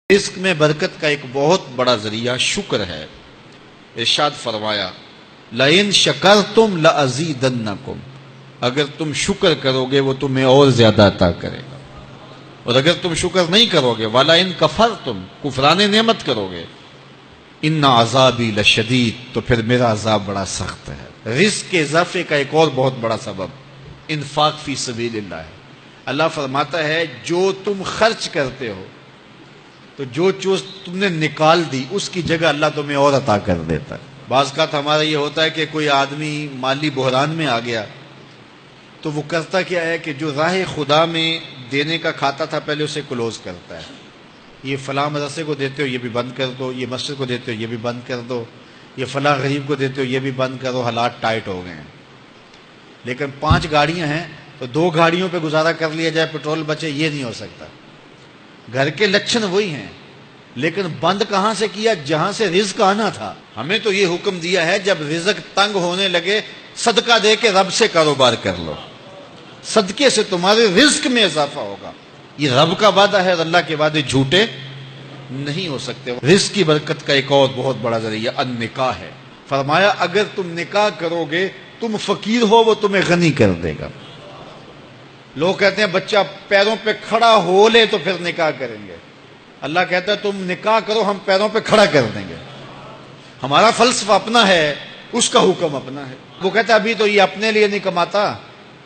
رزق میں برکت کا ایک بہت بڑا ذریعہ شکر ہے۔ ارشاد فرمایا لَإِن شَكَرْتُمْ لَأَزِيدَنَّكُمْ، اگر تم شکر کرو گے وہ تمہیں اور زیادہ عطا کرے گا، اور اگر تم شکر نہیں کرو گے وَلَئِن كَفَرْتُمْ، کفران نعمت کرو گے، إِنَّ عَذَابِي لَشَدِيدٌ، تو پھر میرا عذاب بڑا سخت ہے۔ رزق کے اضافے کا ایک اور بہت بڑا سبب انفاق فی سبیل اللہ ہے۔ اللہ فرماتا ہے جو تم خرچ کرتے ہو تو جو چیز تم نے نکال دی اس کی جگہ اللہ تمہیں اور عطا کر دیتا ہے۔ بعض کا ہمارا یہ ہوتا ہے کہ کوئی آدمی مالی بحران میں آ گیا تو وہ کرتا کیا ہے کہ جو راہ خدا میں دینے کا کھاتا تھا پہلے اسے کلوز کرتا ہے، یہ فلاں مدرسے کو دیتے ہو یہ بھی بند کر دو، یہ مسجد کو دیتے ہو یہ بھی بند کر دو، یہ فلاں غریب کو دیتے ہو یہ بھی بند کرو، حالات ٹائٹ ہو گئے ہیں۔ لیکن 5 گاڑیاں ہیں تو 2 گاڑیوں پہ گزارا کر لیا جائے، پیٹرول بچے، یہ نہیں ہو سکتا۔ گھر کے لچھن وہی ہیں لیکن بند کہاں سے کیا؟ جہاں سے رزق آنا تھا۔ ہمیں تو یہ حکم دیا ہے جب رزق تنگ ہونے لگے صدقہ دے کے رب سے کاروبار کر لو، صدقے سے تمہارے رزق میں اضافہ ہوگا۔ یہ رب کا وعدہ ہے اور اللہ کے وعدے جھوٹے نہیں ہو سکتے۔ رزق کی برکت کا ایک اور بہت بڑا ذریعہ النکاح ہے۔ فرمایا اگر تم نکاح کرو گے، تم فقیر ہو وہ تمہیں غنی کر دے گا۔ لوگ کہتے ہیں بچہ پیروں پہ کھڑا ہو لے تو پھر نکاح کریں گے، اللہ کہتا ہے تم نکاح کرو ہم پیروں پہ کھڑا کر دیں گے۔ ہمارا فلسفہ اپنا ہے، اس کا حکم اپنا ہے۔ وہ کہتا ہے ابھی تو یہ اپنے لیے نہیں کماتا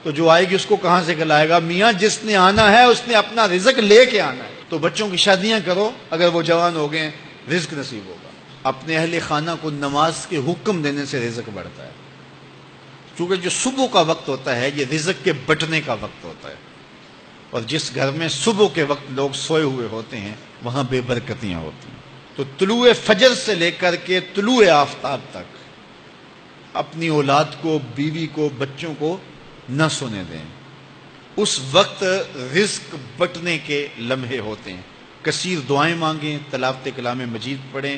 تو جو آئے گی اس کو کہاں سے کھلائے گا؟ میاں جس نے آنا ہے اس نے اپنا رزق لے کے آنا ہے۔ تو بچوں کی شادیاں کرو، اگر وہ جوان ہو گئے رزق نصیب ہوگا۔ اپنے اہل خانہ کو نماز کے حکم دینے سے رزق بڑھتا ہے، کیونکہ جو صبح کا وقت ہوتا ہے یہ رزق کے بٹنے کا وقت ہوتا ہے، اور جس گھر میں صبح کے وقت لوگ سوئے ہوئے ہوتے ہیں وہاں بے برکتیاں ہوتی ہیں۔ تو طلوع فجر سے لے کر کے طلوع آفتاب تک اپنی اولاد کو، بیوی کو، بچوں کو نہ سونے دیں۔ اس وقت رزق بٹنے کے لمحے ہوتے ہیں۔ کثیر دعائیں مانگیں، تلاوت کلام مجید پڑھیں،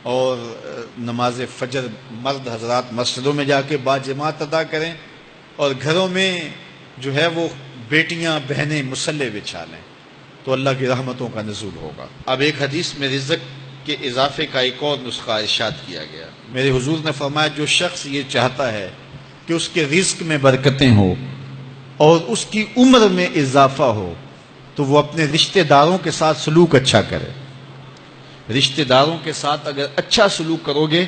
اور نماز فجر مرد حضرات مسجدوں میں جا کے باجماعت ادا کریں، اور گھروں میں جو ہے وہ بیٹیاں بہنیں مصلے بچھا لیں تو اللہ کی رحمتوں کا نزول ہوگا۔ اب ایک حدیث میں رزق کے اضافے کا ایک اور نسخہ ارشاد کیا گیا۔ میرے حضور نے فرمایا جو شخص یہ چاہتا ہے کہ اس کے رزق میں برکتیں ہوں اور اس کی عمر میں اضافہ ہو تو وہ اپنے رشتہ داروں کے ساتھ سلوک اچھا کرے۔ رشتہ داروں کے ساتھ اگر اچھا سلوک کرو گے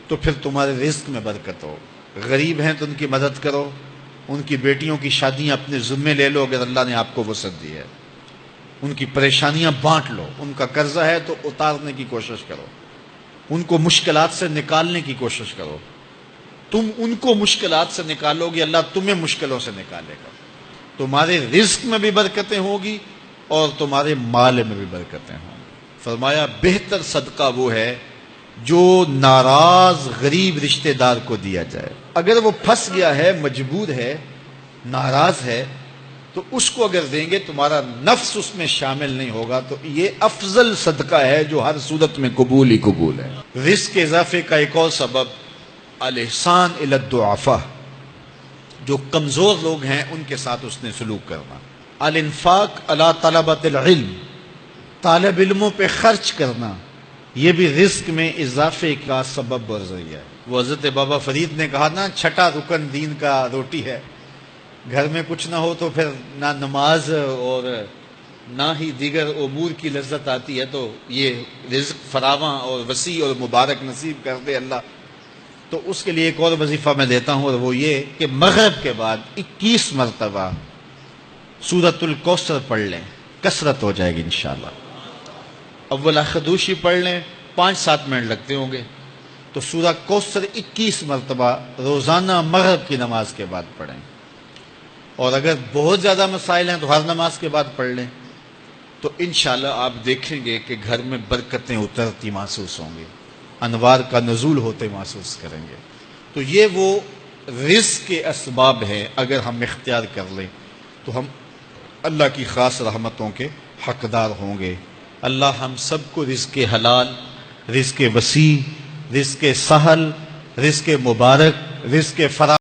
تو پھر تمہارے رزق میں برکت ہو۔ غریب ہیں تو ان کی مدد کرو، ان کی بیٹیوں کی شادیاں اپنے ذمے لے لو اگر اللہ نے آپ کو وسعت دی ہے، ان کی پریشانیاں بانٹ لو، ان کا قرضہ ہے تو اتارنے کی کوشش کرو، ان کو مشکلات سے نکالنے کی کوشش کرو۔ تم ان کو مشکلات سے نکالو گے، اللہ تمہیں مشکلوں سے نکالے گا۔ تمہارے رزق میں بھی برکتیں ہوگی اور تمہارے مال میں بھی برکتیں ہوں گی۔ فرمایا بہتر صدقہ وہ ہے جو ناراض غریب رشتہ دار کو دیا جائے۔ اگر وہ پھنس گیا ہے، مجبور ہے، ناراض ہے، تو اس کو اگر دیں گے تمہارا نفس اس میں شامل نہیں ہوگا، تو یہ افضل صدقہ ہے جو ہر صورت میں قبول ہی قبول ہے۔ رزق کے اضافے کا ایک اور سبب الاحسان الی الضعفاء، جو کمزور لوگ ہیں ان کے ساتھ اس نے سلوک کرنا۔ الانفاق علی طلبۃ العلم، طالب علموں پہ خرچ کرنا، یہ بھی رزق میں اضافے کا سبب اور ذریعہ ہے۔ وہ حضرت بابا فرید نے کہا نا 6واں رکن دین کا روٹی ہے۔ گھر میں کچھ نہ ہو تو پھر نہ نماز اور نہ ہی دیگر امور کی لذت آتی ہے، تو یہ رزق فراواں اور وسیع اور مبارک نصیب کر دے اللہ۔ تو اس کے لیے ایک اور وظیفہ میں دیتا ہوں، اور وہ یہ کہ مغرب کے بعد 21 مرتبہ سورۃ الکوثر پڑھ لیں، کثرت ہو جائے گی انشاءاللہ۔ اول خدوشی پڑھ لیں، 5-7 منٹ لگتے ہوں گے، تو سورہ کوثر 21 مرتبہ روزانہ مغرب کی نماز کے بعد پڑھیں۔ اور اگر بہت زیادہ مسائل ہیں تو ہر نماز کے بعد پڑھ لیں، تو انشاءاللہ آپ دیکھیں گے کہ گھر میں برکتیں اترتی محسوس ہوں گی، انوار کا نزول ہوتے محسوس کریں گے۔ تو یہ وہ رزق کے اسباب ہیں، اگر ہم اختیار کر لیں تو ہم اللہ کی خاص رحمتوں کے حقدار ہوں گے۔ اللہ ہم سب کو رزق حلال، رزق وسیع، رزق سہل، رزق مبارک، رزق فراوان